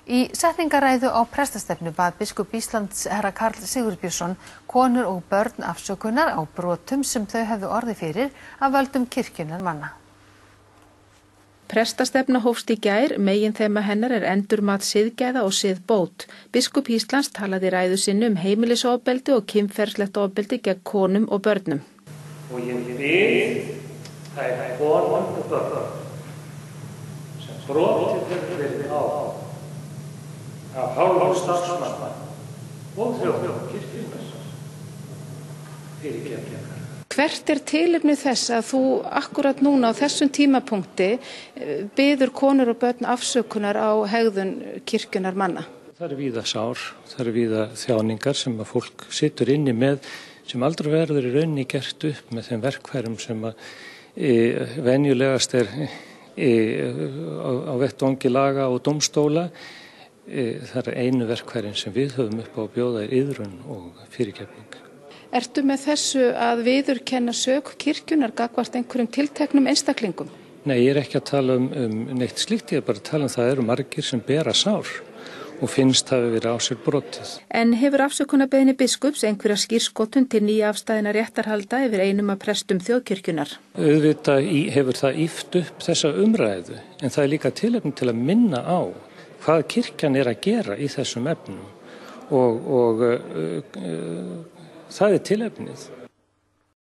Í setningaræðu á prestastefnu bað biskup Íslands herra Karl Sigurbjörnsson konur og börn afsökunar á brotum sem þau hefðu orðið fyrir af völdum kirkjunnar manna. Prestastefna hófst í gær, meginþema hennar endurmat siðgæða og siðbót. Biskup Íslands talaði í ræðu sinni heimilisofbeldi og kynferðislegt ofbeldi gegn konum og börnum. Og ég bið þær konur og börn sem brotið hefur verið á af hálfu starfsmanna og þjóð kirkjunnar fyrirgefningar. Hvert tilefni þess að þú akkurat núna á þessum tímapunkti biður konur og börn afsökunar á hegðun kirkjunnar manna? Það víða sár, það víða þjáningar sem að fólk situr inni með sem aldrei verður í rauninni gert upp með þeim verkfærum sem að venjulegast á vettvangi laga og dómstóla. Það einu verkfærin sem við höfum upp á að bjóða iðrun og fyrirgefning. Ertu með þessu að viðurkenna sök kirkjunnar gagnvart einhverjum tilteknum einstaklingum? Nei, ég ekki að tala um neitt slíkt, ég bara að tala það eru margir sem bera sár og finnst hafi verið á sér brotið. En hefur afsökunarbeiðni biskups einhverja skírskotun til nýja afstæðina réttarhalda yfir einum af prestum þjóðkirkjunnar? Auðvitað hefur það ýft upp þessa umræðu, en það líka tilefni til að minna á hvað kirkjan að gera í þessum efnum og það tilefnið.